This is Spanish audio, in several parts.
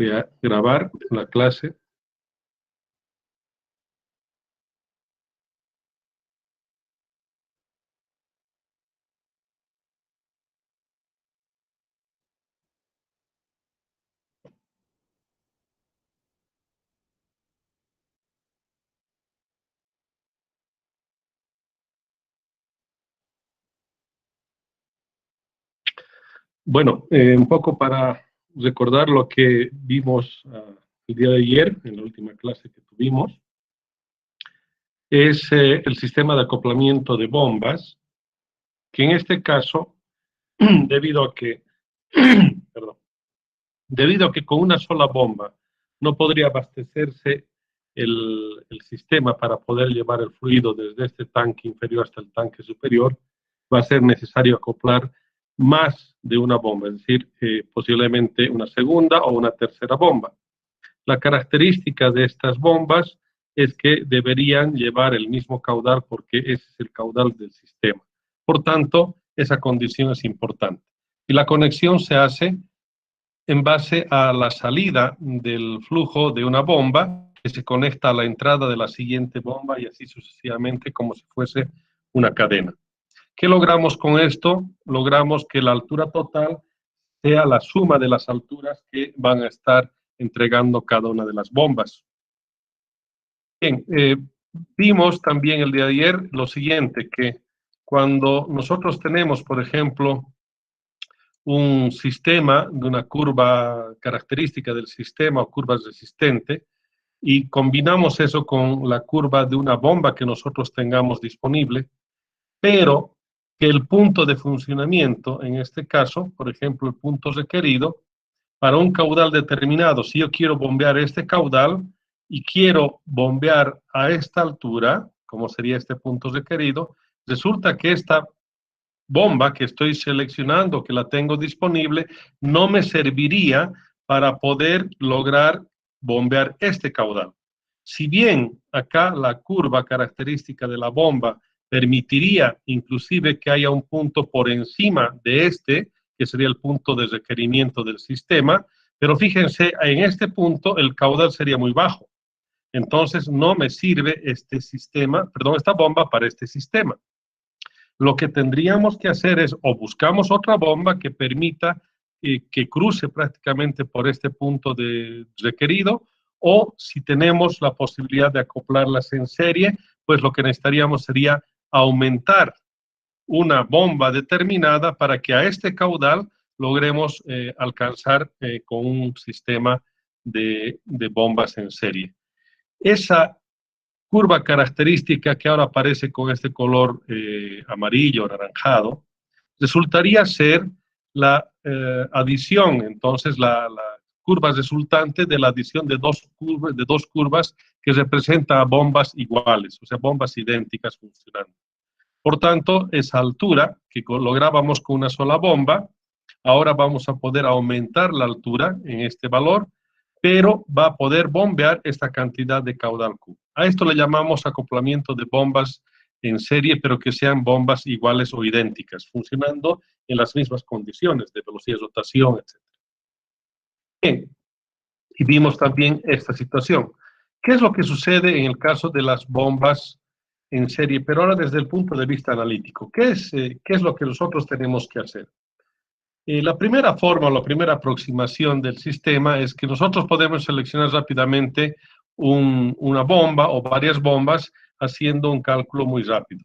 Voy a grabar la clase. Bueno, un poco para recordar lo que vimos el día de ayer, en la última clase que tuvimos, es el sistema de acoplamiento de bombas, que en este caso, debido a que, perdón, debido a que con una sola bomba no podría abastecerse el sistema para poder llevar el fluido desde este tanque inferior hasta el tanque superior, va a ser necesario acoplar más de una bomba, es decir, posiblemente una segunda o una tercera bomba. La característica de estas bombas es que deberían llevar el mismo caudal porque ese es el caudal del sistema. Por tanto, esa condición es importante. Y la conexión se hace en base a la salida del flujo de una bomba que se conecta a la entrada de la siguiente bomba y así sucesivamente como si fuese una cadena. ¿Qué logramos con esto? Logramos que la altura total sea la suma de las alturas que van a estar entregando cada una de las bombas. Bien, vimos también el día de ayer lo siguiente, que cuando nosotros tenemos, por ejemplo, un sistema de una curva característica del sistema o curva resistente y combinamos eso con la curva de una bomba que nosotros tengamos disponible, pero que el punto de funcionamiento, en este caso, por ejemplo, el punto requerido, para un caudal determinado, si yo quiero bombear este caudal y quiero bombear a esta altura, como sería este punto requerido, resulta que esta bomba que estoy seleccionando, que la tengo disponible, no me serviría para poder lograr bombear este caudal. Si bien acá la curva característica de la bomba permitiría inclusive que haya un punto por encima de este, que sería el punto de requerimiento del sistema, pero fíjense, en este punto el caudal sería muy bajo. Entonces no me sirve este sistema, perdón, esta bomba para este sistema. Lo que tendríamos que hacer es o buscamos otra bomba que permita que cruce prácticamente por este punto de requerido, o si tenemos la posibilidad de acoplarlas en serie, pues lo que necesitaríamos sería aumentar una bomba determinada para que a este caudal logremos alcanzar con un sistema de bombas en serie. Esa curva característica que ahora aparece con este color amarillo, anaranjado, resultaría ser la adición, entonces la curva resultante de la adición de dos curvas que representan bombas iguales, o sea, bombas idénticas funcionando. Por tanto, esa altura que lográbamos con una sola bomba, ahora vamos a poder aumentar la altura en este valor, pero va a poder bombear esta cantidad de caudal Q. A esto le llamamos acoplamiento de bombas en serie, pero que sean bombas iguales o idénticas, funcionando en las mismas condiciones de velocidad de rotación, etc. Bien, y vimos también esta situación. ¿Qué es lo que sucede en el caso de las bombas en serie? Pero ahora desde el punto de vista analítico, ¿qué es lo que nosotros tenemos que hacer? La primera forma, la primera aproximación del sistema es que nosotros podemos seleccionar rápidamente una bomba o varias bombas haciendo un cálculo muy rápido.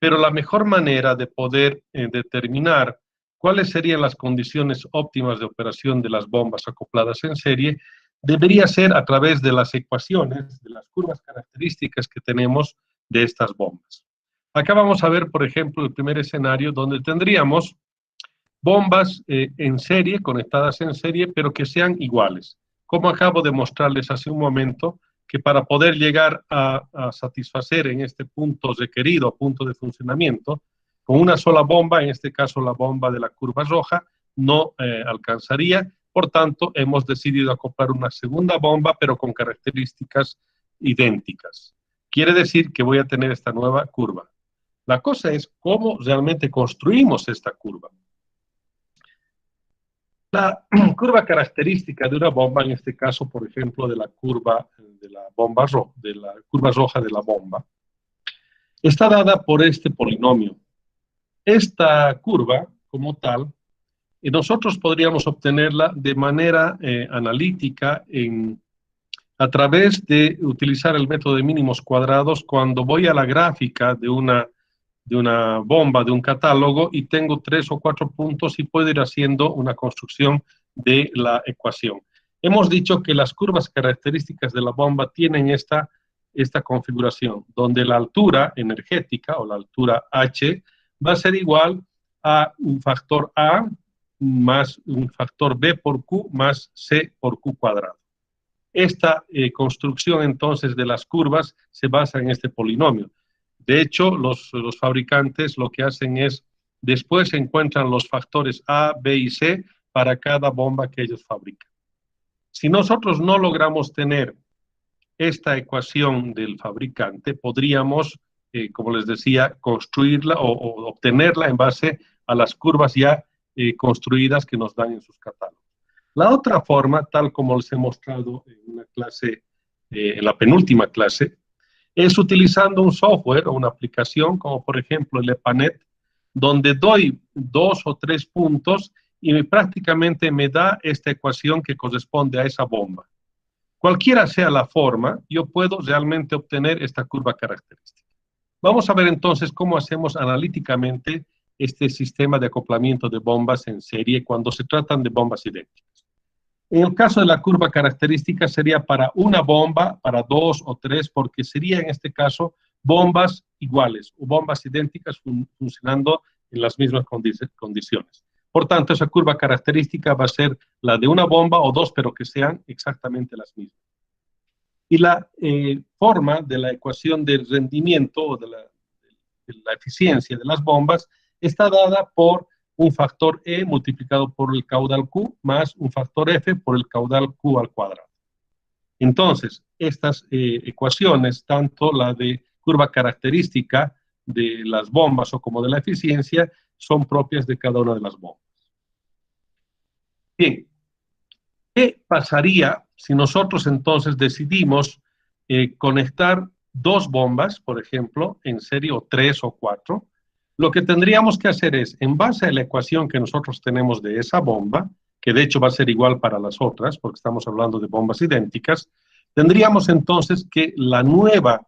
Pero la mejor manera de poder determinar cuáles serían las condiciones óptimas de operación de las bombas acopladas en serie debería ser a través de las ecuaciones, de las curvas características que tenemos de estas bombas. Acá vamos a ver, por ejemplo, el primer escenario donde tendríamos bombas en serie, conectadas en serie, pero que sean iguales. Como acabo de mostrarles hace un momento, que para poder llegar a satisfacer en este punto requerido, punto de funcionamiento, con una sola bomba, en este caso la bomba de la curva roja, no alcanzaría. Por tanto, hemos decidido acoplar una segunda bomba, pero con características idénticas. Quiere decir que voy a tener esta nueva curva. La cosa es cómo realmente construimos esta curva. La curva característica de una bomba, en este caso, por ejemplo, de la curva de la bomba de la curva roja de la bomba, está dada por este polinomio. Esta curva, como tal, nosotros podríamos obtenerla de manera analítica a través de utilizar el método de mínimos cuadrados cuando voy a la gráfica de una bomba, de un catálogo, y tengo 3 o 4 puntos y puedo ir haciendo una construcción de la ecuación. Hemos dicho que las curvas características de la bomba tienen esta configuración, donde la altura energética o la altura H va a ser igual a un factor A más un factor B por Q más C por Q cuadrado. Esta construcción entonces de las curvas se basa en este polinomio. De hecho, los fabricantes lo que hacen es, después encuentran los factores A, B y C para cada bomba que ellos fabrican. Si nosotros no logramos tener esta ecuación del fabricante, podríamos, como les decía, construirla o obtenerla en base a las curvas ya construidas que nos dan en sus catálogos. La otra forma, tal como les he mostrado en una clase, en la penúltima clase, es utilizando un software o una aplicación como por ejemplo el EPANET, donde doy 2 o 3 puntos y prácticamente me da esta ecuación que corresponde a esa bomba. Cualquiera sea la forma, yo puedo realmente obtener esta curva característica. Vamos a ver entonces cómo hacemos analíticamente este sistema de acoplamiento de bombas en serie cuando se tratan de bombas idénticas. En el caso de la curva característica sería para una bomba, para 2 o 3, porque sería en este caso bombas iguales o bombas idénticas funcionando en las mismas condiciones. Por tanto, esa curva característica va a ser la de una bomba o 2, pero que sean exactamente las mismas. Y la forma de la ecuación del rendimiento o de la eficiencia de las bombas está dada por un factor E multiplicado por el caudal Q más un factor F por el caudal Q al cuadrado. Entonces, estas ecuaciones, tanto la de curva característica de las bombas o como de la eficiencia, son propias de cada una de las bombas. Bien, ¿qué pasaría si nosotros entonces decidimos conectar 2 bombas, por ejemplo, en serie, o 3 o 4? Lo que tendríamos que hacer es, en base a la ecuación que nosotros tenemos de esa bomba, que de hecho va a ser igual para las otras, porque estamos hablando de bombas idénticas, tendríamos entonces que la nueva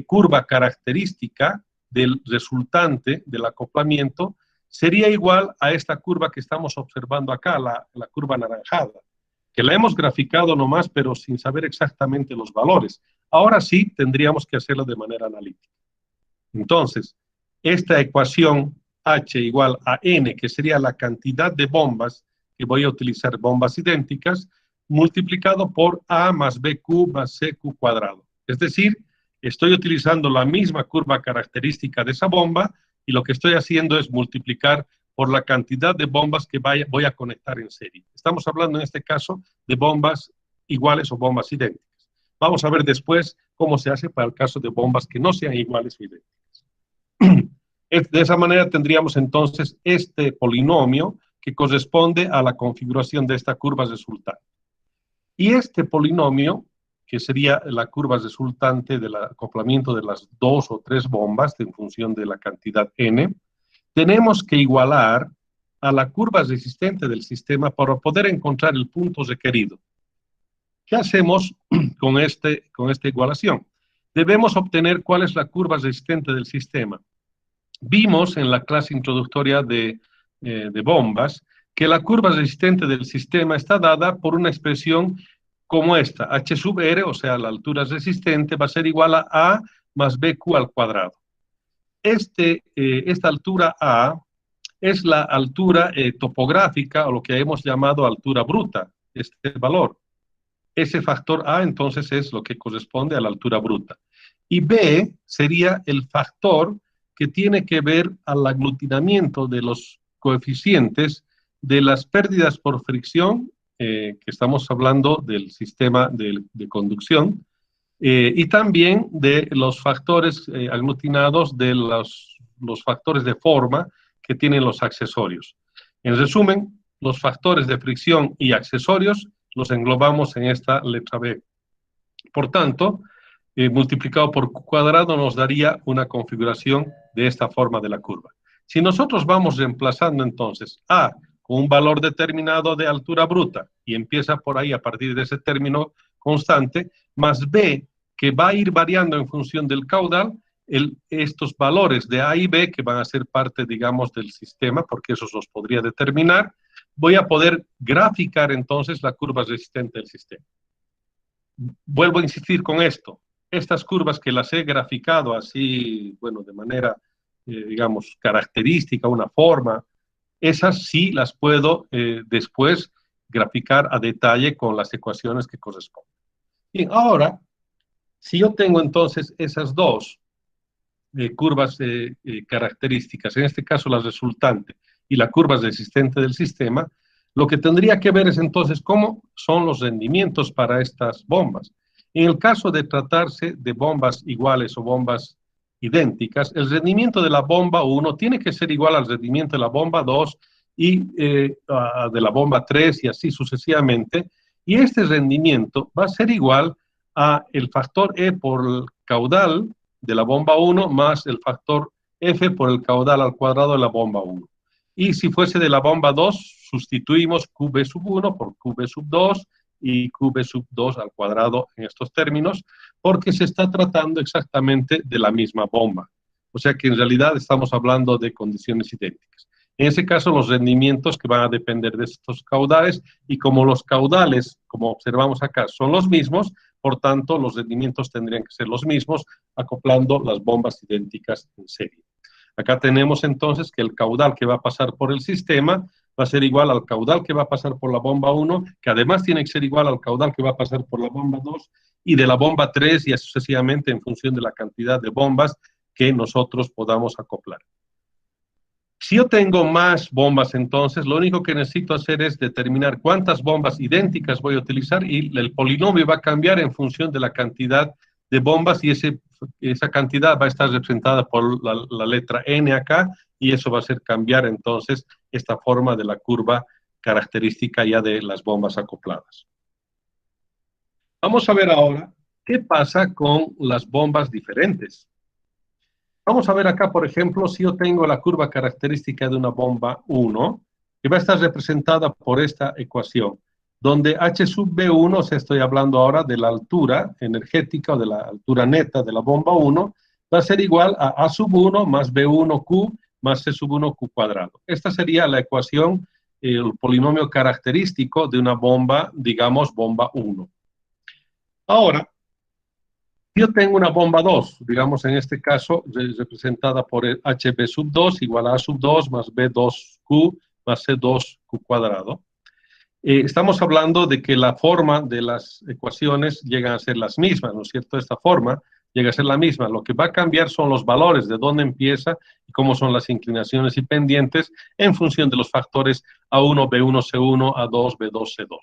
curva característica del resultante del acoplamiento sería igual a esta curva que estamos observando acá, la curva anaranjada, que la hemos graficado nomás, pero sin saber exactamente los valores. Ahora sí tendríamos que hacerlo de manera analítica. Entonces, esta ecuación H igual a N, que sería la cantidad de bombas que voy a utilizar, bombas idénticas, multiplicado por A más BQ más CQ cuadrado. Es decir, estoy utilizando la misma curva característica de esa bomba y lo que estoy haciendo es multiplicar por la cantidad de bombas que voy a conectar en serie. Estamos hablando en este caso de bombas iguales o bombas idénticas. Vamos a ver después cómo se hace para el caso de bombas que no sean iguales o idénticas. De esa manera tendríamos entonces este polinomio que corresponde a la configuración de esta curva resultante. Y este polinomio, que sería la curva resultante del acoplamiento de las 2 o 3 bombas en función de la cantidad n, tenemos que igualar a la curva resistente del sistema para poder encontrar el punto requerido. ¿Qué hacemos con esta igualación? Debemos obtener cuál es la curva resistente del sistema. Vimos en la clase introductoria de bombas que la curva resistente del sistema está dada por una expresión como esta, H sub R, o sea, la altura resistente, va a ser igual a A más BQ al cuadrado. Esta altura A es la altura topográfica, o lo que hemos llamado altura bruta, este valor. Ese factor A, entonces, es lo que corresponde a la altura bruta. Y B sería el factor que tiene que ver al aglutinamiento de los coeficientes de las pérdidas por fricción, que estamos hablando del sistema de conducción, y también de los factores aglutinados de los factores de forma que tienen los accesorios. En resumen, los factores de fricción y accesorios los englobamos en esta letra B. Por tanto, multiplicado por Q cuadrado nos daría una configuración de esta forma de la curva. Si nosotros vamos reemplazando entonces A con un valor determinado de altura bruta y empieza por ahí a partir de ese término constante, más B que va a ir variando en función del caudal, estos valores de A y B que van a ser parte, digamos, del sistema, porque esos los podría determinar, voy a poder graficar entonces la curva resistente del sistema. Vuelvo a insistir con esto. Estas curvas que las he graficado así, bueno, de manera, digamos, característica, una forma, esas sí las puedo después graficar a detalle con las ecuaciones que corresponden. Bien, ahora, si yo tengo entonces esas dos curvas características, en este caso la resultante y la curva resistente del sistema, lo que tendría que ver es entonces cómo son los rendimientos para estas bombas. En el caso de tratarse de bombas iguales o bombas idénticas, el rendimiento de la bomba 1 tiene que ser igual al rendimiento de la bomba 2 y de la bomba 3 y así sucesivamente. Y este rendimiento va a ser igual a el factor E por el caudal de la bomba 1 más el factor F por el caudal al cuadrado de la bomba 1. Y si fuese de la bomba 2, sustituimos QB sub 1 por QB sub 2 y QB sub 2 al cuadrado en estos términos, porque se está tratando exactamente de la misma bomba. O sea que en realidad estamos hablando de condiciones idénticas. En ese caso, los rendimientos que van a depender de estos caudales, y como los caudales, como observamos acá, son los mismos, por tanto, los rendimientos tendrían que ser los mismos, acoplando las bombas idénticas en serie. Acá tenemos entonces que el caudal que va a pasar por el sistema va a ser igual al caudal que va a pasar por la bomba 1, que además tiene que ser igual al caudal que va a pasar por la bomba 2 y de la bomba 3 y así sucesivamente en función de la cantidad de bombas que nosotros podamos acoplar. Si yo tengo más bombas, entonces lo único que necesito hacer es determinar cuántas bombas idénticas voy a utilizar y el polinomio va a cambiar en función de la cantidad de bombas y esa cantidad va a estar representada por la letra N acá y eso va a hacer cambiar entonces esta forma de la curva característica ya de las bombas acopladas. Vamos a ver ahora qué pasa con las bombas diferentes. Vamos a ver acá, por ejemplo, si yo tengo la curva característica de una bomba 1, que va a estar representada por esta ecuación, donde H sub B1, o sea, estoy hablando ahora de la altura energética o de la altura neta de la bomba 1, va a ser igual a A sub 1 más B1Q más C sub 1 Q cuadrado. Esta sería la ecuación, el polinomio característico de una bomba, digamos, bomba 1. Ahora, yo tengo una bomba 2, digamos en este caso representada por el HB sub 2 igual a A sub 2 más B2Q más C2Q cuadrado. Estamos hablando de que la forma de las ecuaciones llegan a ser las mismas, ¿no es cierto? Esta forma llega a ser la misma. Lo que va a cambiar son los valores, de dónde empieza y cómo son las inclinaciones y pendientes en función de los factores A1, B1, C1, A2, B2, C2.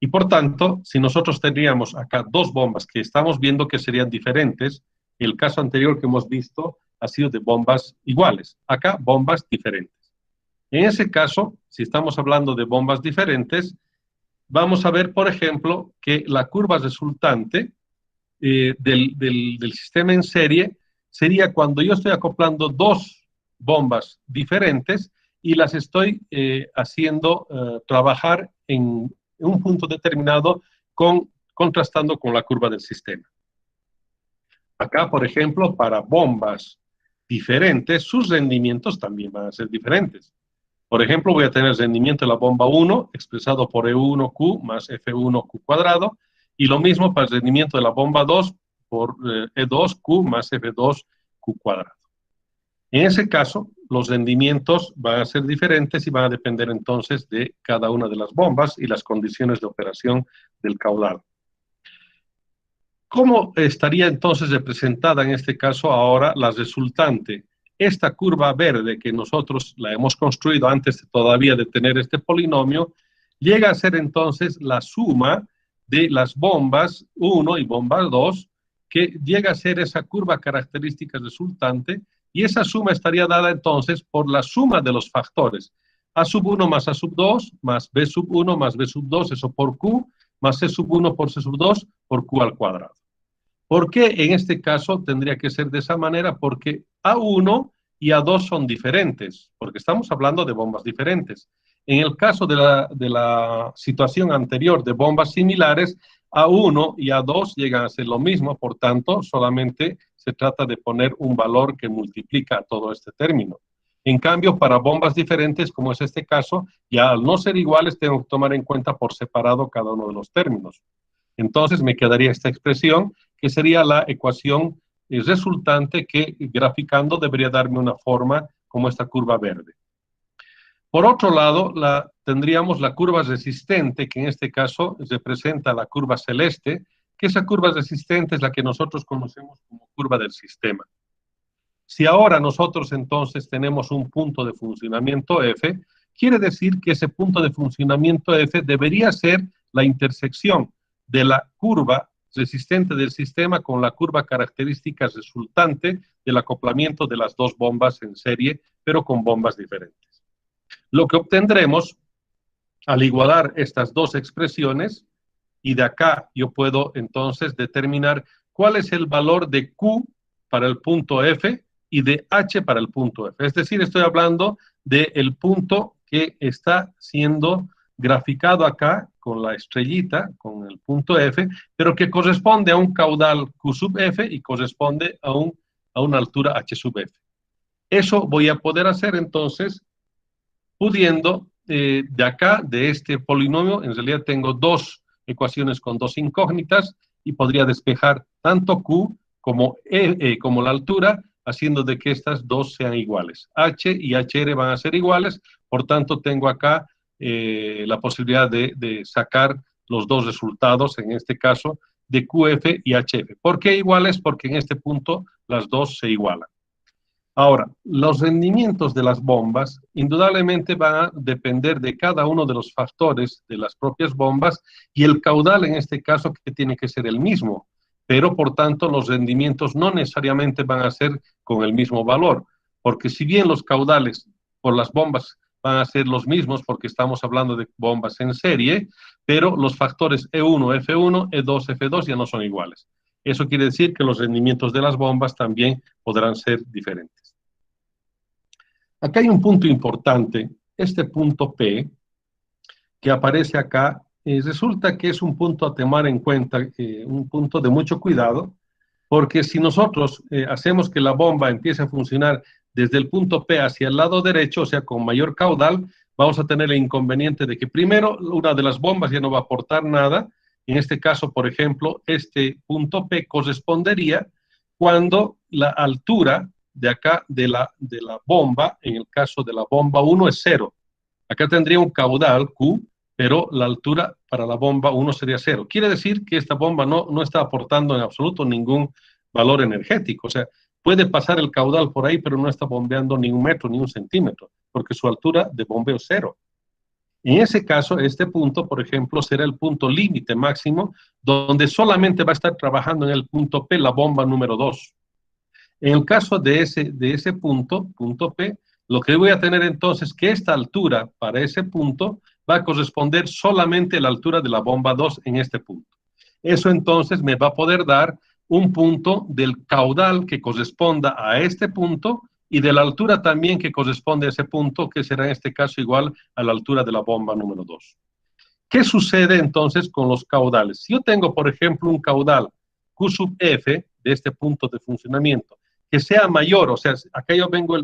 Y por tanto, si nosotros tendríamos acá dos bombas que estamos viendo que serían diferentes, el caso anterior que hemos visto ha sido de bombas iguales, acá bombas diferentes. En ese caso, si estamos hablando de bombas diferentes, vamos a ver, por ejemplo, que la curva resultante del sistema en serie sería cuando yo estoy acoplando dos bombas diferentes y las estoy haciendo trabajar en un punto determinado contrastando con la curva del sistema. Acá, por ejemplo, para bombas diferentes, sus rendimientos también van a ser diferentes. Por ejemplo, voy a tener el rendimiento de la bomba 1 expresado por E1Q más F1Q cuadrado, y lo mismo para el rendimiento de la bomba 2 por E2Q más F2Q cuadrado. En ese caso, los rendimientos van a ser diferentes y van a depender entonces de cada una de las bombas y las condiciones de operación del caudal. ¿Cómo estaría entonces representada en este caso ahora la resultante? Esta curva verde que nosotros la hemos construido antes todavía de tener este polinomio, llega a ser entonces la suma de las bombas 1 y bomba 2, que llega a ser esa curva característica resultante, y esa suma estaría dada entonces por la suma de los factores. A sub 1 más A sub 2 más B sub 1 más B sub 2, eso por Q, más C sub 1 por C sub 2 por Q al cuadrado. ¿Por qué en este caso tendría que ser de esa manera? Porque A1 y A2 son diferentes, porque estamos hablando de bombas diferentes. En el caso de la situación anterior de bombas similares, A1 y A2 llegan a ser lo mismo, por tanto, solamente se trata de poner un valor que multiplica todo este término. En cambio, para bombas diferentes, como es este caso, ya al no ser iguales, tengo que tomar en cuenta por separado cada uno de los términos. Entonces me quedaría esta expresión, que sería la ecuación resultante que graficando debería darme una forma como esta curva verde. Por otro lado, tendríamos la curva resistente, que en este caso representa la curva celeste, que esa curva resistente es la que nosotros conocemos como curva del sistema. Si ahora nosotros entonces tenemos un punto de funcionamiento F, quiere decir que ese punto de funcionamiento F debería ser la intersección de la curva resistente del sistema con la curva característica resultante del acoplamiento de las dos bombas en serie, pero con bombas diferentes. Lo que obtendremos al igualar estas dos expresiones, y de acá yo puedo entonces determinar cuál es el valor de Q para el punto F y de H para el punto F. Es decir, estoy hablando del punto que está siendo graficado acá con la estrellita, con el punto F, pero que corresponde a un caudal Q sub F y corresponde a una altura H sub F. Eso voy a poder hacer entonces pudiendo de acá, de este polinomio, en realidad tengo dos ecuaciones con dos incógnitas y podría despejar tanto Q como como la altura, haciendo de que estas dos sean iguales. H y HR van a ser iguales, por tanto tengo acá la posibilidad de sacar los dos resultados, en este caso, de QF y HF. ¿Por qué iguales? Porque en este punto las dos se igualan. Ahora, los rendimientos de las bombas indudablemente van a depender de cada uno de los factores de las propias bombas y el caudal en este caso que tiene que ser el mismo, pero por tanto los rendimientos no necesariamente van a ser con el mismo valor, porque si bien los caudales por las bombas van a ser los mismos porque estamos hablando de bombas en serie, pero los factores E1, F1, E2, F2 ya no son iguales. Eso quiere decir que los rendimientos de las bombas también podrán ser diferentes. Acá hay un punto importante, este punto P, que aparece acá, resulta que es un punto a tomar en cuenta, un punto de mucho cuidado, porque si nosotros hacemos que la bomba empiece a funcionar desde el punto P hacia el lado derecho, o sea, con mayor caudal, vamos a tener el inconveniente de que primero una de las bombas ya no va a aportar nada. En este caso, por ejemplo, este punto P correspondería cuando la altura de acá de la bomba, en el caso de la bomba 1 es 0. Acá tendría un caudal Q, pero la altura para la bomba 1 sería 0. Quiere decir que esta bomba no está aportando en absoluto ningún valor energético. O sea, puede pasar el caudal por ahí, pero no está bombeando ni un metro ni un centímetro, porque su altura de bombeo es 0. En ese caso, este punto, por ejemplo, será el punto límite máximo, donde solamente va a estar trabajando en el punto P la bomba número 2. En el caso de ese punto P, lo que voy a tener entonces es que esta altura para ese punto va a corresponder solamente a la altura de la bomba 2 en este punto. Eso entonces me va a poder dar un punto del caudal que corresponda a este punto y de la altura también que corresponde a ese punto, que será en este caso igual a la altura de la bomba número 2. ¿Qué sucede entonces con los caudales? Si yo tengo, por ejemplo, un caudal Q sub F de este punto de funcionamiento, que sea mayor, o sea, acá yo vengo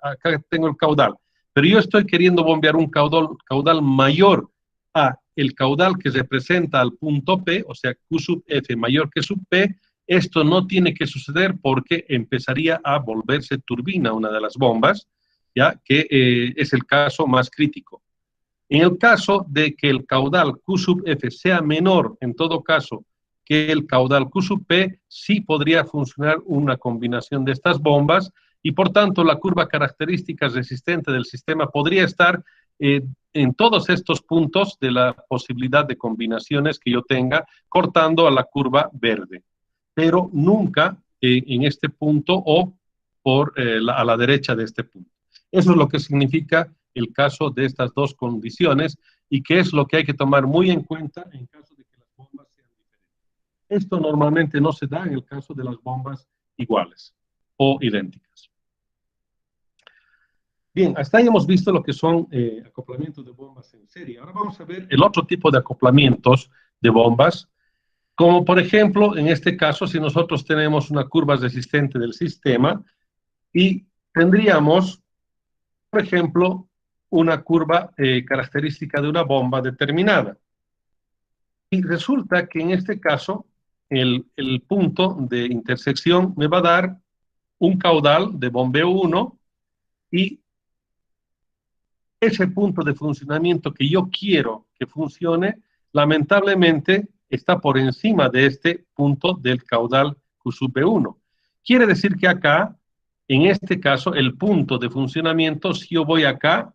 acá tengo el caudal, pero yo estoy queriendo bombear un caudal mayor a el caudal que representa al punto P, o sea, Q sub F mayor que sub P. Esto no tiene que suceder porque empezaría a volverse turbina una de las bombas, ya que es el caso más crítico. En el caso de que el caudal Q sub F sea menor, en todo caso, que el caudal Q sub P, sí podría funcionar una combinación de estas bombas y por tanto la curva característica resistente del sistema podría estar en todos estos puntos de la posibilidad de combinaciones que yo tenga, cortando a la curva verde, pero nunca en este punto o a la derecha de este punto. Eso es lo que significa el caso de estas dos condiciones y qué es lo que hay que tomar muy en cuenta en caso de que las bombas sean diferentes. Esto normalmente no se da en el caso de las bombas iguales o idénticas. Bien, hasta ahí hemos visto lo que son acoplamientos de bombas en serie. Ahora vamos a ver el otro tipo de acoplamientos de bombas, como por ejemplo, en este caso, si nosotros tenemos una curva resistente del sistema y tendríamos, por ejemplo, una curva característica de una bomba determinada. Y resulta que en este caso, el punto de intersección me va a dar un caudal de bombeo 1 y ese punto de funcionamiento que yo quiero que funcione, lamentablemente está por encima de este punto del caudal Q sub B1. Quiere decir que acá, en este caso, el punto de funcionamiento, si yo voy acá,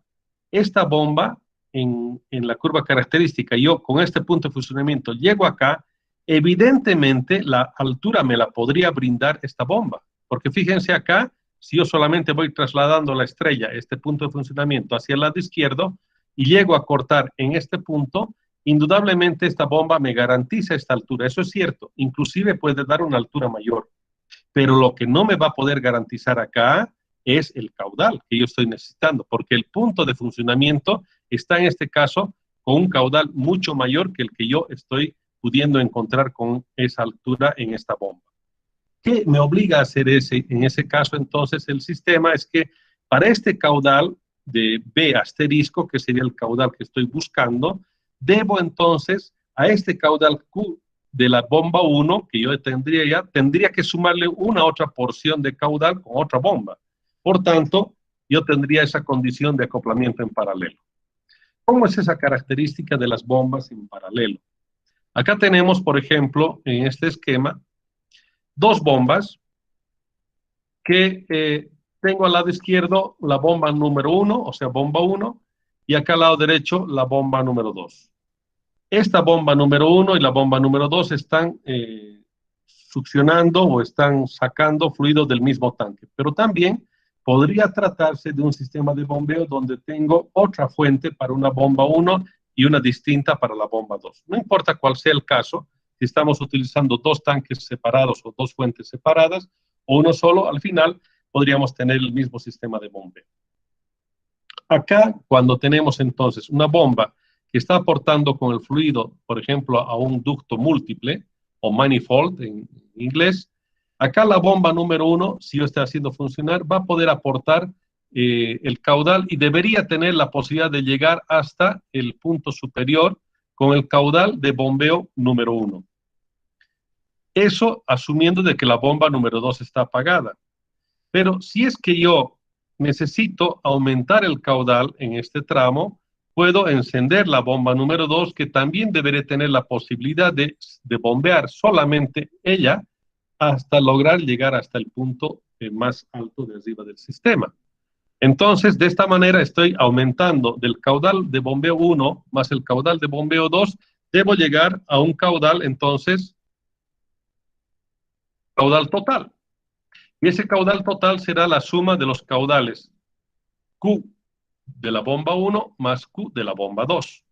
esta bomba en la curva característica, yo con este punto de funcionamiento llego acá, evidentemente la altura me la podría brindar esta bomba, porque fíjense acá, si yo solamente voy trasladando la estrella, este punto de funcionamiento, hacia el lado izquierdo, y llego a cortar en este punto, indudablemente esta bomba me garantiza esta altura. Eso es cierto, inclusive puede dar una altura mayor. Pero lo que no me va a poder garantizar acá es el caudal que yo estoy necesitando, porque el punto de funcionamiento está en este caso con un caudal mucho mayor que el que yo estoy pudiendo encontrar con esa altura en esta bomba. ¿Qué me obliga a hacer en ese caso entonces el sistema? Es que para este caudal de B asterisco, que sería el caudal que estoy buscando, debo entonces a este caudal Q de la bomba 1, que yo tendría que sumarle una otra porción de caudal con otra bomba. Por tanto, yo tendría esa condición de acoplamiento en paralelo. ¿Cómo es esa característica de las bombas en paralelo? Acá tenemos, por ejemplo, en este esquema, dos bombas que tengo al lado izquierdo la bomba número 1, o sea, bomba 1, y acá al lado derecho la bomba número 2. Esta bomba número 1 y la bomba número 2 están succionando o están sacando fluido del mismo tanque, pero también podría tratarse de un sistema de bombeo donde tengo otra fuente para una bomba 1 y una distinta para la bomba 2. No importa cuál sea el caso, si estamos utilizando dos tanques separados o dos fuentes separadas o uno solo, al final podríamos tener el mismo sistema de bombeo. Acá, cuando tenemos entonces una bomba que está aportando con el fluido, por ejemplo, a un ducto múltiple o manifold en inglés, acá la bomba número 1, si yo estoy haciendo funcionar, va a poder aportar el caudal y debería tener la posibilidad de llegar hasta el punto superior con el caudal de bombeo número 1. Eso asumiendo de que la bomba número 2 está apagada. Pero si es que yo necesito aumentar el caudal en este tramo, puedo encender la bomba número 2, que también debería tener la posibilidad de bombear solamente ella hasta lograr llegar hasta el punto más alto de arriba del sistema. Entonces, de esta manera estoy aumentando del caudal de bombeo 1 más el caudal de bombeo 2, debo llegar a un caudal, entonces, caudal total. Y ese caudal total será la suma de los caudales Q de la bomba 1 más Q de la bomba 2.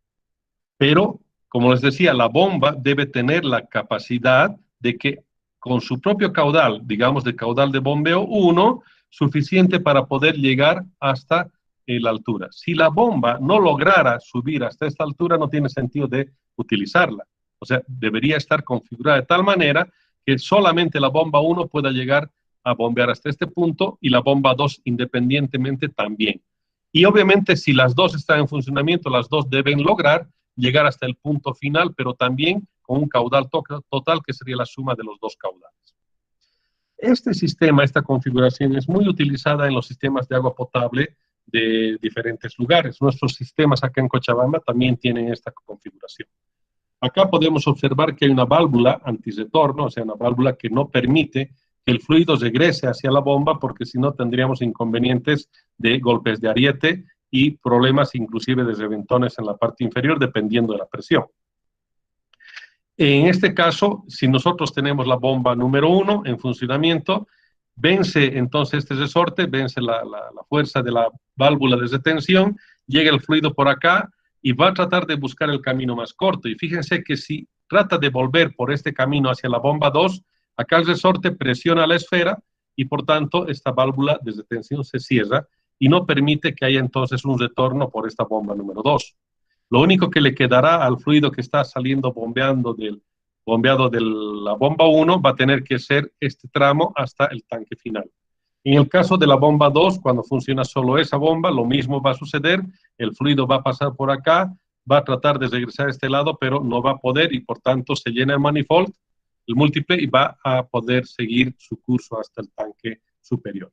Pero, como les decía, la bomba debe tener la capacidad de que con su propio caudal, digamos de caudal de bombeo 1, suficiente para poder llegar hasta la altura. Si la bomba no lograra subir hasta esta altura, no tiene sentido de utilizarla. O sea, debería estar configurada de tal manera que solamente la bomba 1 pueda llegar a bombear hasta este punto y la bomba 2 independientemente también. Y obviamente si las dos están en funcionamiento, las dos deben lograr llegar hasta el punto final, pero también con un caudal total que sería la suma de los dos caudales. Este sistema, esta configuración es muy utilizada en los sistemas de agua potable de diferentes lugares. Nuestros sistemas acá en Cochabamba también tienen esta configuración. Acá podemos observar que hay una válvula antirretorno, o sea, una válvula que no permite que el fluido regrese hacia la bomba, porque si no tendríamos inconvenientes de golpes de ariete y problemas inclusive de reventones en la parte inferior, dependiendo de la presión. En este caso, si nosotros tenemos la bomba número 1 en funcionamiento, vence entonces este resorte, vence la fuerza de la válvula de retención llega el fluido por acá y va a tratar de buscar el camino más corto. Y fíjense que si trata de volver por este camino hacia la bomba 2, acá el resorte presiona la esfera y por tanto esta válvula de detención se cierra y no permite que haya entonces un retorno por esta bomba número 2. Lo único que le quedará al fluido que está saliendo bombeado de la bomba 1 va a tener que ser este tramo hasta el tanque final. En el caso de la bomba 2, cuando funciona solo esa bomba, lo mismo va a suceder, el fluido va a pasar por acá, va a tratar de regresar a este lado, pero no va a poder y por tanto se llena el manifold, el múltiple, y va a poder seguir su curso hasta el tanque superior.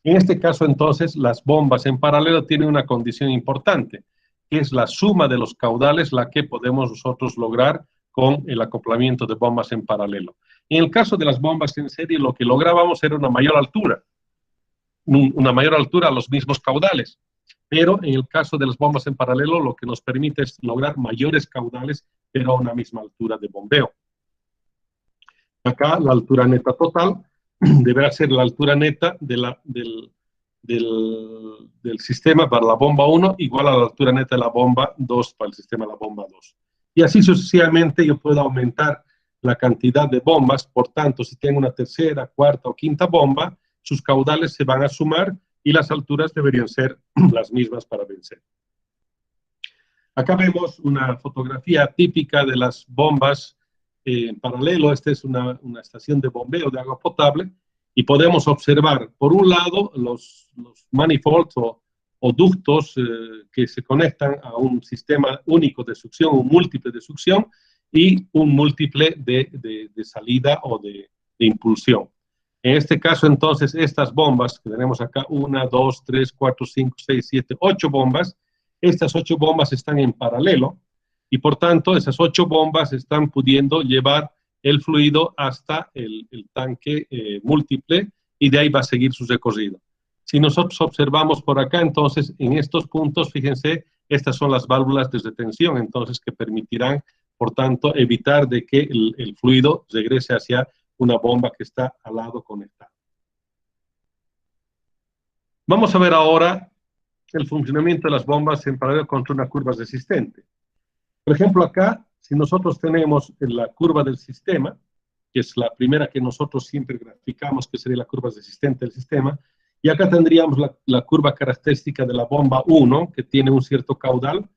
En este caso, entonces, las bombas en paralelo tienen una condición importante, que es la suma de los caudales, la que podemos nosotros lograr con el acoplamiento de bombas en paralelo. En el caso de las bombas en serie, lo que lográbamos era una mayor altura a los mismos caudales. Pero en el caso de las bombas en paralelo, lo que nos permite es lograr mayores caudales, pero a una misma altura de bombeo. Acá la altura neta total deberá ser la altura neta del sistema para la bomba 1 igual a la altura neta de la bomba 2 para el sistema de la bomba 2. Y así sucesivamente yo puedo aumentar la cantidad de bombas, por tanto, si tengo una tercera, cuarta o quinta bomba, sus caudales se van a sumar y las alturas deberían ser las mismas para vencer. Acá vemos una fotografía típica de las bombas en paralelo. Esta es una estación de bombeo de agua potable y podemos observar, por un lado, los manifolds o ductos que se conectan a un sistema único de succión, un múltiple de succión y un múltiple de salida o de impulsión. En este caso, entonces, estas bombas que tenemos acá, 1, 2, 3, 4, 5, 6, 7, 8 bombas, estas 8 bombas están en paralelo y, por tanto, esas 8 bombas están pudiendo llevar el fluido hasta el tanque múltiple y de ahí va a seguir su recorrido. Si nosotros observamos por acá, entonces, en estos puntos, fíjense, estas son las válvulas de retención, entonces, que permitirán, por tanto, evitar de que el fluido regrese hacia una bomba que está al lado conectada. Vamos a ver ahora el funcionamiento de las bombas en paralelo contra una curva resistente. Por ejemplo, acá, si nosotros tenemos la curva del sistema, que es la primera que nosotros siempre graficamos, que sería la curva resistente del sistema, y acá tendríamos la curva característica de la bomba 1, que tiene un cierto caudal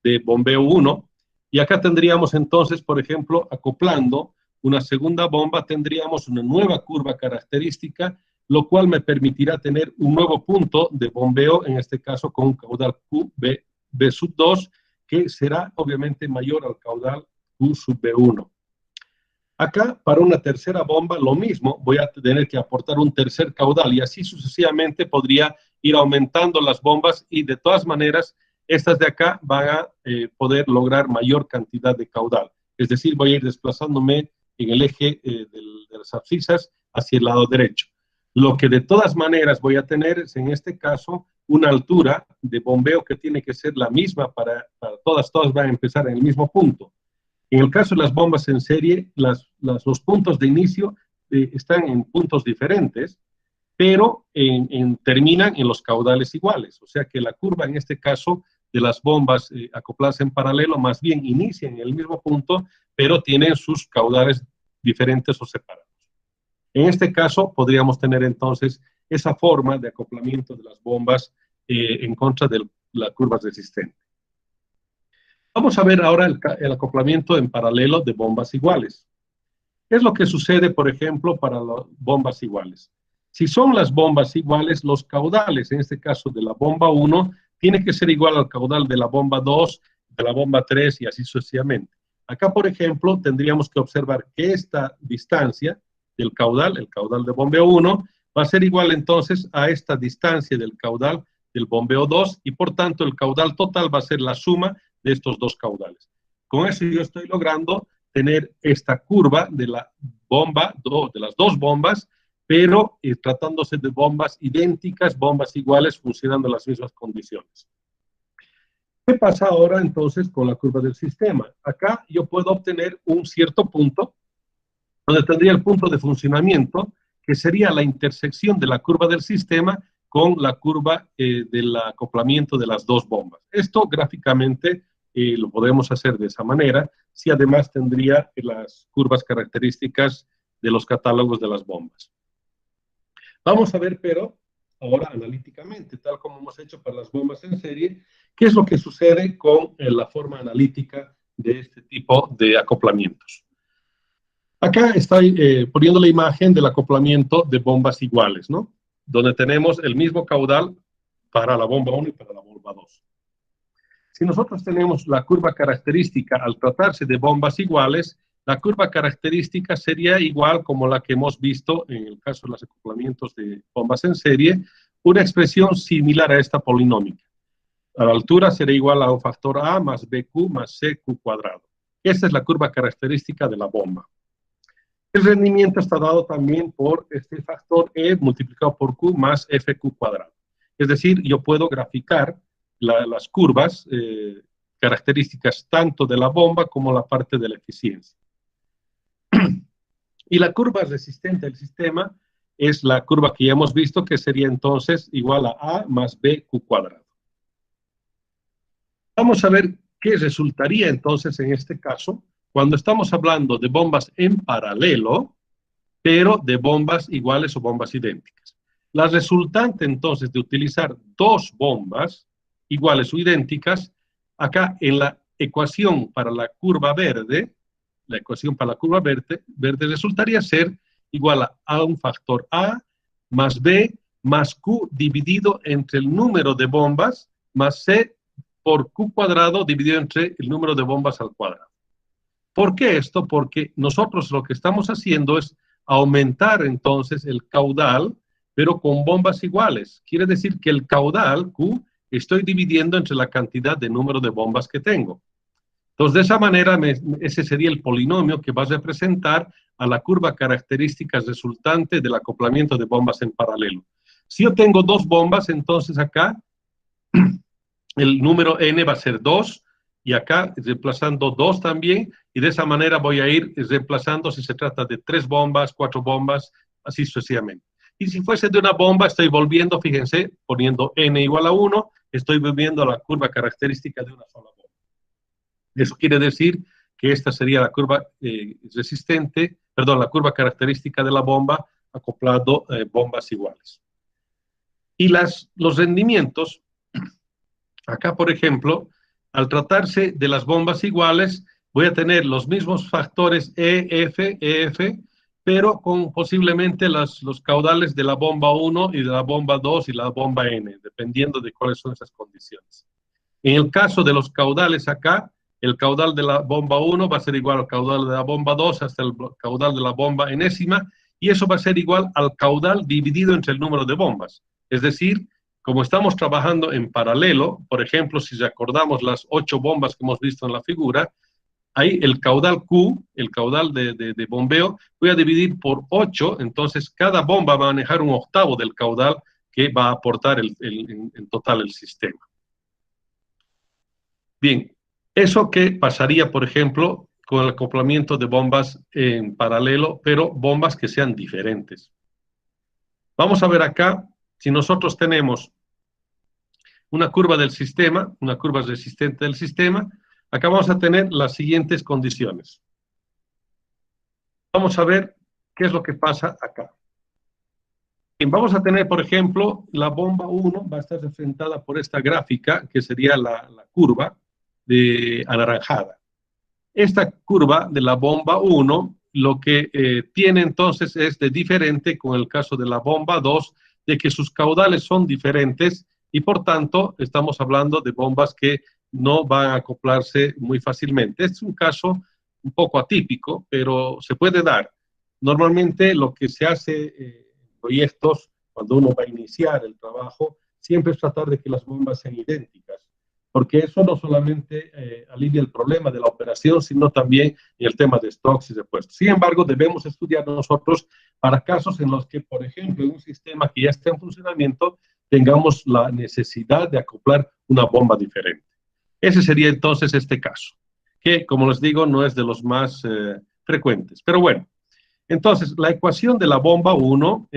de bombeo 1, y acá tendríamos entonces, por ejemplo, acoplando una segunda bomba, tendríamos una nueva curva característica, lo cual me permitirá tener un nuevo punto de bombeo, en este caso con un caudal QB sub 2, que será obviamente mayor al caudal Q sub B1. Acá, para una tercera bomba, lo mismo, voy a tener que aportar un tercer caudal y así sucesivamente podría ir aumentando las bombas y de todas maneras, estas de acá van a poder lograr mayor cantidad de caudal. Es decir, voy a ir desplazándome en el eje de las abscisas hacia el lado derecho. Lo que de todas maneras voy a tener es, en este caso, una altura de bombeo que tiene que ser la misma para todas van a empezar en el mismo punto. En el caso de las bombas en serie, los puntos de inicio están en puntos diferentes, pero terminan en los caudales iguales. O sea que la curva, en este caso, de las bombas acopladas en paralelo, más bien inician en el mismo punto, pero tienen sus caudales diferentes o separados. En este caso, podríamos tener entonces esa forma de acoplamiento de las bombas en contra de la curva resistente. Vamos a ver ahora el acoplamiento en paralelo de bombas iguales. ¿Qué es lo que sucede, por ejemplo, para las bombas iguales? Si son las bombas iguales, los caudales, en este caso de la bomba 1, tiene que ser igual al caudal de la bomba 2, de la bomba 3 y así sucesivamente. Acá, por ejemplo, tendríamos que observar que esta distancia del caudal, el caudal de bombeo 1, va a ser igual entonces a esta distancia del caudal del bombeo 2 y por tanto el caudal total va a ser la suma de estos dos caudales. Con eso yo estoy logrando tener esta curva de la bomba, de las dos bombas, pero tratándose de bombas idénticas, bombas iguales, funcionando en las mismas condiciones. ¿Qué pasa ahora entonces con la curva del sistema? Acá yo puedo obtener un cierto punto, donde tendría el punto de funcionamiento, que sería la intersección de la curva del sistema con la curva del acoplamiento de las dos bombas. Esto gráficamente lo podemos hacer de esa manera, si además tendría las curvas características de los catálogos de las bombas. Vamos a ver, pero ahora analíticamente, tal como hemos hecho para las bombas en serie, qué es lo que sucede con la forma analítica de este tipo de acoplamientos. Acá estoy poniendo la imagen del acoplamiento de bombas iguales, ¿no? Donde tenemos el mismo caudal para la bomba 1 y para la bomba 2. Si nosotros tenemos la curva característica al tratarse de bombas iguales, la curva característica sería igual como la que hemos visto en el caso de los acoplamientos de bombas en serie, una expresión similar a esta polinómica. A la altura será igual a un factor A más BQ más CQ cuadrado. Esta es la curva característica de la bomba. El rendimiento está dado también por este factor E multiplicado por Q más FQ cuadrado. Es decir, yo puedo graficar las curvas características tanto de la bomba como la parte de la eficiencia. Y la curva resistente del sistema es la curva que ya hemos visto, que sería entonces igual a A más BQ cuadrado. Vamos a ver qué resultaría entonces en este caso cuando estamos hablando de bombas en paralelo, pero de bombas iguales o bombas idénticas. La resultante entonces de utilizar dos bombas iguales o idénticas, acá en la ecuación para la curva verde, resultaría ser igual a un factor A más B más Q dividido entre el número de bombas más C por Q cuadrado dividido entre el número de bombas al cuadrado. ¿Por qué esto? Porque nosotros lo que estamos haciendo es aumentar entonces el caudal, pero con bombas iguales. Quiere decir que el caudal, Q, estoy dividiendo entre la cantidad de número de bombas que tengo. Entonces, de esa manera, ese sería el polinomio que va a representar a la curva característica resultante del acoplamiento de bombas en paralelo. Si yo tengo dos bombas, entonces acá el número n va a ser 2, y acá reemplazando 2 también, y de esa manera voy a ir reemplazando si se trata de 3 bombas, 4 bombas, así sucesivamente. Y si fuese de una bomba, estoy volviendo, fíjense, poniendo n igual a 1, estoy volviendo a la curva característica de una sola bomba. Eso quiere decir que esta sería la curva la curva característica de la bomba acoplado bombas iguales. Y los rendimientos, acá por ejemplo, al tratarse de las bombas iguales, voy a tener los mismos factores EF, pero con posiblemente los caudales de la bomba 1 y de la bomba 2 y la bomba N, dependiendo de cuáles son esas condiciones. En el caso de los caudales acá, el caudal de la bomba 1 va a ser igual al caudal de la bomba 2 hasta el caudal de la bomba enésima, y eso va a ser igual al caudal dividido entre el número de bombas. Es decir, como estamos trabajando en paralelo, por ejemplo, si recordamos las 8 bombas que hemos visto en la figura, ahí el caudal Q, el caudal de bombeo, voy a dividir por 8, entonces cada bomba va a manejar un octavo del caudal que va a aportar en total el sistema. Bien, ¿eso qué pasaría, por ejemplo, con el acoplamiento de bombas en paralelo, pero bombas que sean diferentes? Vamos a ver acá, si nosotros tenemos una curva del sistema, una curva resistente del sistema, acá vamos a tener las siguientes condiciones. Vamos a ver qué es lo que pasa acá. Bien, vamos a tener, por ejemplo, la bomba 1 va a estar representada por esta gráfica, que sería la curva anaranjada. Esta curva de la bomba 1, lo que tiene entonces es de diferente con el caso de la bomba 2, de que sus caudales son diferentes, y por tanto estamos hablando de bombas que no van a acoplarse muy fácilmente. Este es un caso un poco atípico, pero se puede dar. Normalmente lo que se hace en proyectos, cuando uno va a iniciar el trabajo, siempre es tratar de que las bombas sean idénticas, porque eso no solamente alivia el problema de la operación, sino también el tema de stocks y repuestos. Sin embargo, debemos estudiar nosotros para casos en los que, por ejemplo, en un sistema que ya está en funcionamiento, tengamos la necesidad de acoplar una bomba diferente. Ese sería entonces este caso, que, como les digo, no es de los más frecuentes. Pero bueno, entonces, la ecuación de la bomba 1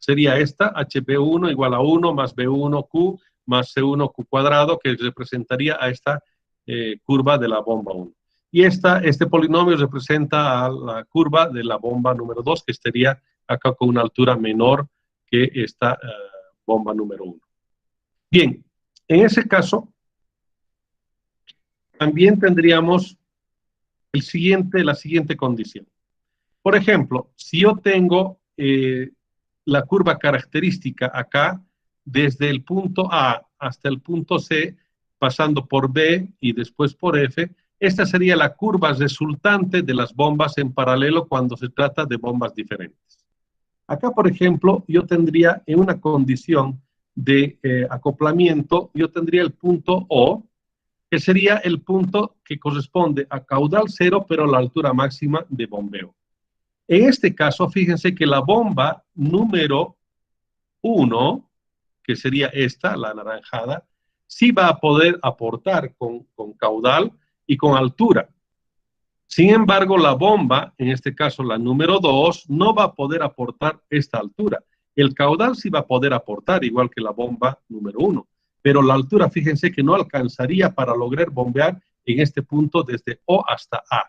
sería esta, HB1 igual a 1 más B1Q más C1Q cuadrado, que representaría a esta curva de la bomba 1. Y este polinomio representa a la curva de la bomba número 2, que estaría acá con una altura menor que esta bomba número 1. Bien, en ese caso, también tendríamos la siguiente condición. Por ejemplo, si yo tengo la curva característica acá, desde el punto A hasta el punto C, pasando por B y después por F, esta sería la curva resultante de las bombas en paralelo cuando se trata de bombas diferentes. Acá, por ejemplo, yo tendría en una condición de acoplamiento, yo tendría el punto O, que sería el punto que corresponde a caudal cero, pero a la altura máxima de bombeo. En este caso, fíjense que la bomba número 1, que sería esta, la anaranjada, sí va a poder aportar con caudal y con altura. Sin embargo, la bomba, en este caso la número 2, no va a poder aportar esta altura. El caudal sí va a poder aportar, igual que la bomba número 1, pero la altura, fíjense que no alcanzaría para lograr bombear en este punto desde O hasta A.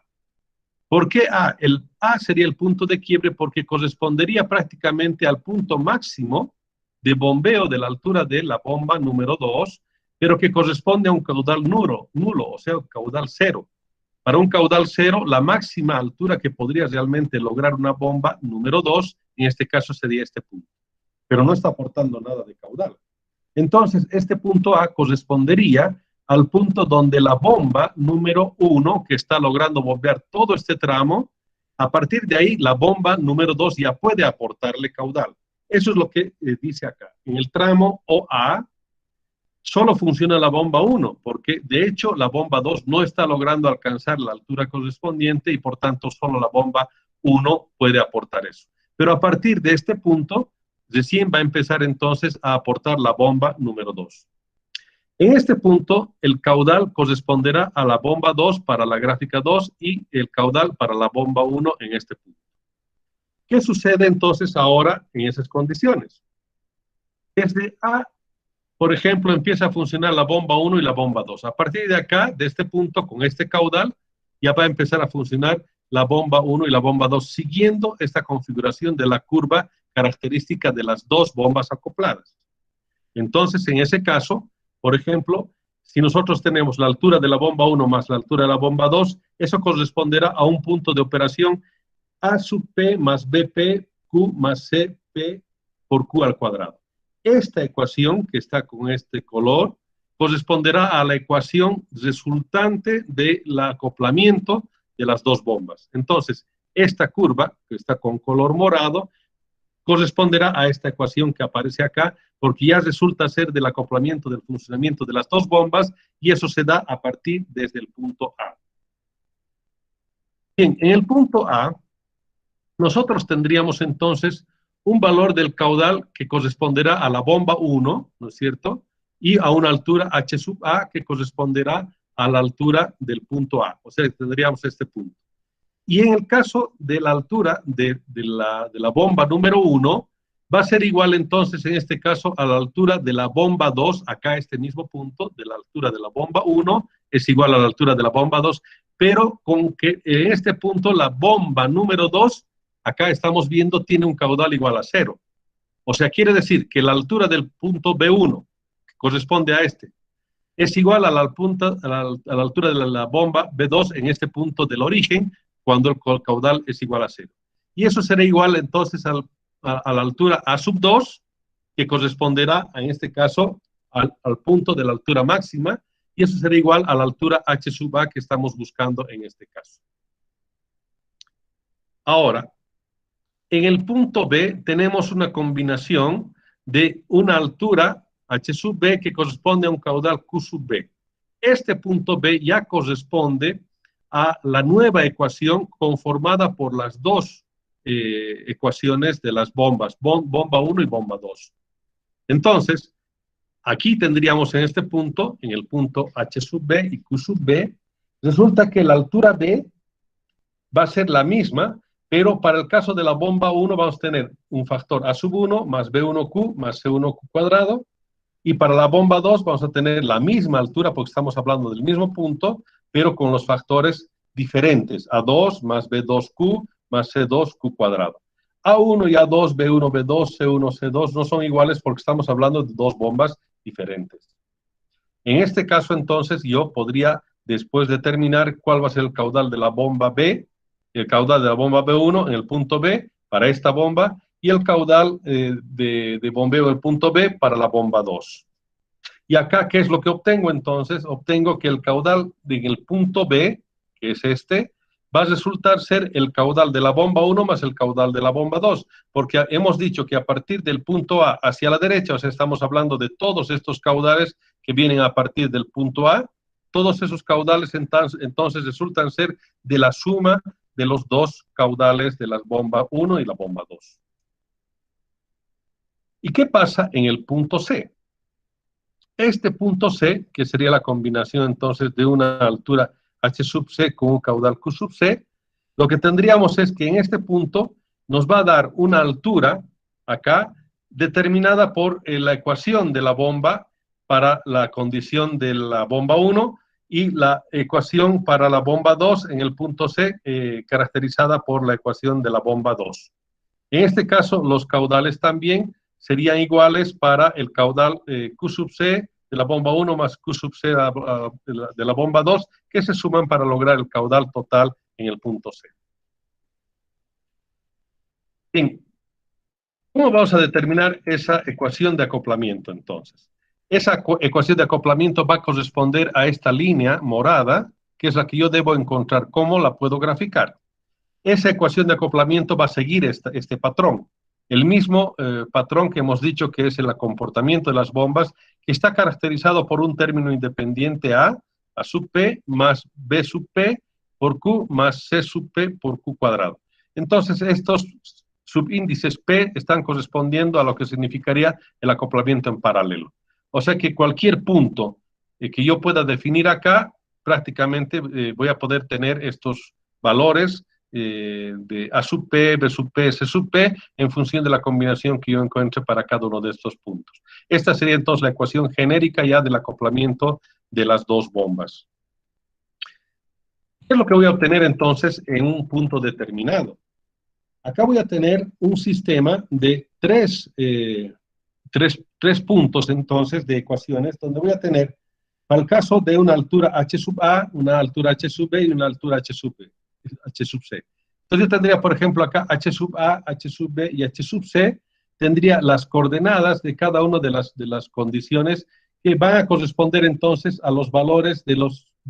¿Por qué A? El A sería el punto de quiebre porque correspondería prácticamente al punto máximo de bombeo de la altura de la bomba número 2, pero que corresponde a un caudal nulo, o sea, caudal cero. Para un caudal cero, la máxima altura que podría realmente lograr una bomba número 2, en este caso sería este punto. Pero no está aportando nada de caudal. Entonces, este punto A correspondería al punto donde la bomba número 1, que está logrando bombear todo este tramo, a partir de ahí la bomba número 2 ya puede aportarle caudal. Eso es lo que dice acá. En el tramo OA solo funciona la bomba 1, porque de hecho la bomba 2 no está logrando alcanzar la altura correspondiente y por tanto solo la bomba 1 puede aportar eso. Pero a partir de este punto, recién va a empezar entonces a aportar la bomba número 2. En este punto, el caudal corresponderá a la bomba 2 para la gráfica 2 y el caudal para la bomba 1 en este punto. ¿Qué sucede entonces ahora en esas condiciones? Desde A, por ejemplo, empieza a funcionar la bomba 1 y la bomba 2. A partir de acá, de este punto, con este caudal, ya va a empezar a funcionar la bomba 1 y la bomba 2, siguiendo esta configuración de la curva característica de las dos bombas acopladas. Entonces, en ese caso, por ejemplo, si nosotros tenemos la altura de la bomba 1 más la altura de la bomba 2, eso corresponderá a un punto de operación A sub P más BP Q más CP por Q al cuadrado. Esta ecuación, que está con este color, corresponderá a la ecuación resultante del acoplamiento de las dos bombas. Entonces, esta curva, que está con color morado, corresponderá a esta ecuación que aparece acá, porque ya resulta ser del acoplamiento del funcionamiento de las dos bombas, y eso se da a partir desde el punto A. Bien, en el punto A, nosotros tendríamos entonces un valor del caudal que corresponderá a la bomba 1, ¿no es cierto? Y a una altura H sub A que corresponderá a la altura del punto A. O sea, tendríamos este punto. Y en el caso de la altura de la bomba número 1, va a ser igual entonces en este caso a la altura de la bomba 2, acá este mismo punto, de la altura de la bomba 1, es igual a la altura de la bomba 2, pero con que en este punto la bomba número 2, acá estamos viendo, tiene un caudal igual a 0. O sea, quiere decir que la altura del punto B1, que corresponde a este, es igual a la altura de la bomba B2 en este punto del origen, cuando el caudal es igual a 0. Y eso será igual entonces a la altura A sub 2, que corresponderá en este caso al punto de la altura máxima, y eso será igual a la altura H sub A que estamos buscando en este caso. Ahora, en el punto B tenemos una combinación de una altura H sub B que corresponde a un caudal Q sub B. Este punto B ya corresponde a la nueva ecuación conformada por las dos ecuaciones de las bombas, bomba 1 y bomba 2. Entonces, aquí tendríamos en este punto, en el punto H sub B y Q sub B, resulta que la altura B va a ser la misma, Pero para el caso de la bomba 1 vamos a tener un factor A sub 1 más B1Q más C1Q cuadrado, y para la bomba 2 vamos a tener la misma altura porque estamos hablando del mismo punto, pero con los factores diferentes, A2 más B2Q más C2Q cuadrado. A1 y A2, B1, B2, C1, C2 no son iguales porque estamos hablando de dos bombas diferentes. En este caso, entonces, yo podría después determinar cuál va a ser el caudal de la bomba B, el caudal de la bomba B1 en el punto B para esta bomba, y el caudal de bombeo del punto B para la bomba 2. Y acá, ¿qué es lo que obtengo entonces? Obtengo que el caudal en el punto B, que es este, va a resultar ser el caudal de la bomba 1 más el caudal de la bomba 2, porque hemos dicho que a partir del punto A hacia la derecha, o sea, estamos hablando de todos estos caudales que vienen a partir del punto A, todos esos caudales entonces resultan ser de la suma de los dos caudales de la bomba 1 y la bomba 2. ¿Y qué pasa en el punto C? Este punto C, que sería la combinación entonces de una altura H sub C con un caudal Q sub C, lo que tendríamos es que en este punto nos va a dar una altura acá determinada por la ecuación de la bomba para la condición de la bomba 1 y la ecuación para la bomba 2 en el punto C, caracterizada por la ecuación de la bomba 2. En este caso, los caudales también serían iguales para el caudal Q sub C de la bomba 1 más Q sub C de la bomba 2, que se suman para lograr el caudal total en el punto C. Bien, ¿cómo vamos a determinar esa ecuación de acoplamiento entonces? Esa ecuación de acoplamiento va a corresponder a esta línea morada, que es la que yo debo encontrar. ¿Cómo la puedo graficar? Esa ecuación de acoplamiento va a seguir este patrón. El mismo patrón que hemos dicho que es el comportamiento de las bombas, que está caracterizado por un término independiente A sub P más B sub P por Q más C sub P por Q cuadrado. Entonces, estos subíndices P están correspondiendo a lo que significaría el acoplamiento en paralelo. O sea que cualquier punto que yo pueda definir acá, prácticamente voy a poder tener estos valores de A sub P, B sub P, C sub P, en función de la combinación que yo encuentre para cada uno de estos puntos. Esta sería entonces la ecuación genérica ya del acoplamiento de las dos bombas. ¿Qué es lo que voy a obtener entonces en un punto determinado? Acá voy a tener un sistema de tres puntos entonces de ecuaciones, donde voy a tener, para el caso de una altura H sub A, una altura H sub B y una altura H sub B. H sub C. Entonces yo tendría, por ejemplo, acá H sub A, H sub B y H sub C, tendría las coordenadas de cada una de las condiciones que van a corresponder entonces a los valores de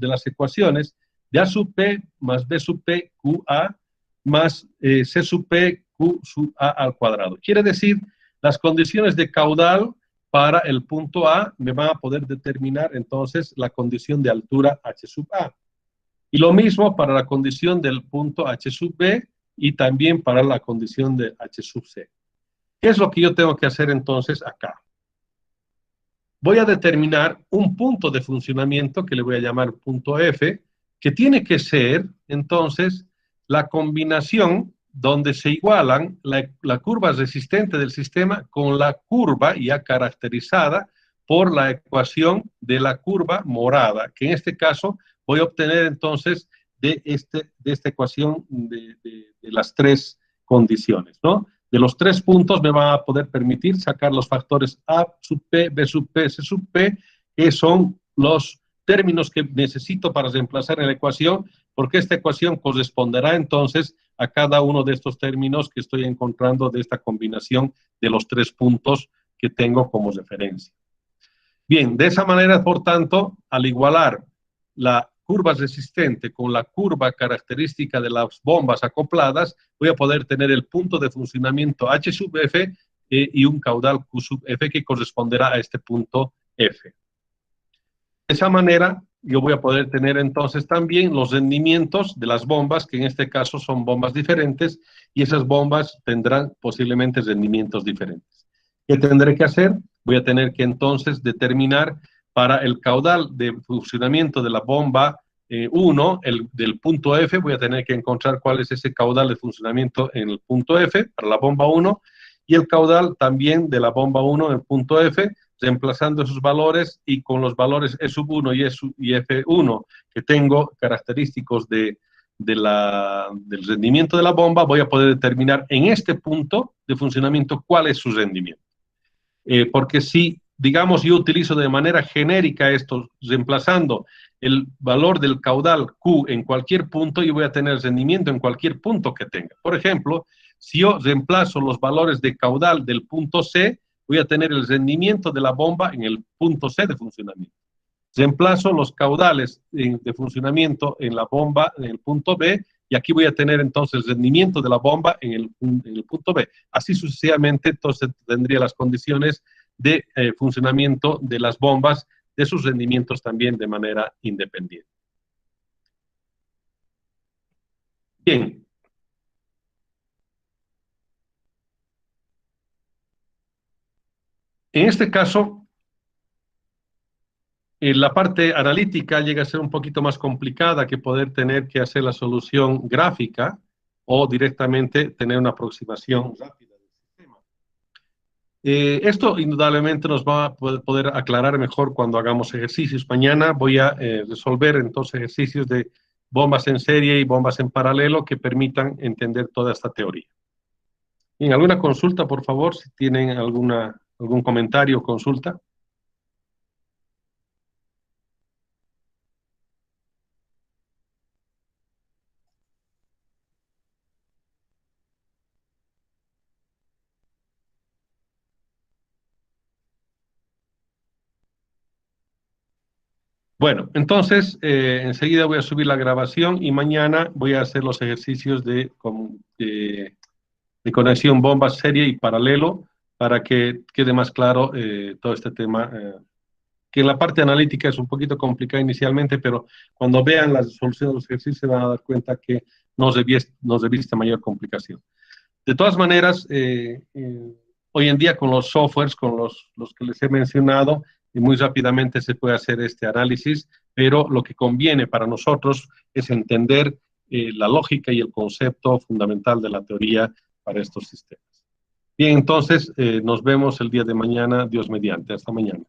las ecuaciones de A sub P más B sub P, QA, más C sub P, Q sub A al cuadrado. Quiere decir, las condiciones de caudal para el punto A me van a poder determinar entonces la condición de altura H sub A. Y lo mismo para la condición del punto H sub B y también para la condición de H sub C. ¿Qué es lo que yo tengo que hacer entonces acá? Voy a determinar un punto de funcionamiento que le voy a llamar punto F, que tiene que ser entonces la combinación donde se igualan la curva resistente del sistema con la curva ya caracterizada por la ecuación de la curva morada, que en este caso voy a obtener entonces de esta ecuación de las tres condiciones, ¿no? De los tres puntos me va a poder permitir sacar los factores A sub P, B sub P, C sub P, que son los términos que necesito para reemplazar en la ecuación, porque esta ecuación corresponderá entonces a cada uno de estos términos que estoy encontrando de esta combinación de los tres puntos que tengo como referencia. Bien, de esa manera, por tanto, al igualar la curva resistente con la curva característica de las bombas acopladas, voy a poder tener el punto de funcionamiento H sub F y un caudal Q sub F que corresponderá a este punto F. De esa manera, yo voy a poder tener entonces también los rendimientos de las bombas, que en este caso son bombas diferentes, y esas bombas tendrán posiblemente rendimientos diferentes. ¿Qué tendré que hacer? Voy a tener que entonces determinar para el caudal de funcionamiento de la bomba 1, el del punto F, voy a tener que encontrar cuál es ese caudal de funcionamiento en el punto F para la bomba 1, y el caudal también de la bomba 1 en el punto F, reemplazando esos valores, y con los valores E sub 1 y F1 que tengo característicos del rendimiento de la bomba, voy a poder determinar en este punto de funcionamiento cuál es su rendimiento. Porque si, digamos, yo utilizo de manera genérica esto, reemplazando el valor del caudal Q en cualquier punto, yo voy a tener rendimiento en cualquier punto que tenga. Por ejemplo, si yo reemplazo los valores de caudal del punto C, voy a tener el rendimiento de la bomba en el punto C de funcionamiento. Reemplazo los caudales de funcionamiento en la bomba en el punto B, y aquí voy a tener entonces el rendimiento de la bomba en el punto B. Así sucesivamente, entonces tendría las condiciones de funcionamiento de las bombas, de sus rendimientos también de manera independiente. Bien. En este caso, la parte analítica llega a ser un poquito más complicada que poder tener que hacer la solución gráfica o directamente tener una aproximación rápida del sistema. Esto indudablemente nos va a poder aclarar mejor cuando hagamos ejercicios. Mañana voy a resolver entonces ejercicios de bombas en serie y bombas en paralelo que permitan entender toda esta teoría. Bien, ¿alguna consulta, por favor? Si tienen algún comentario o consulta. Bueno, entonces enseguida voy a subir la grabación y mañana voy a hacer los ejercicios de conexión bomba serie y paralelo para que quede más claro todo este tema, que en la parte analítica es un poquito complicado inicialmente, pero cuando vean la solución de los ejercicios se van a dar cuenta que no reviste mayor complicación. De todas maneras, hoy en día con los softwares, con los que les he mencionado, y muy rápidamente se puede hacer este análisis, pero lo que conviene para nosotros es entender la lógica y el concepto fundamental de la teoría para estos sistemas. Bien, entonces nos vemos el día de mañana, Dios mediante. Hasta mañana.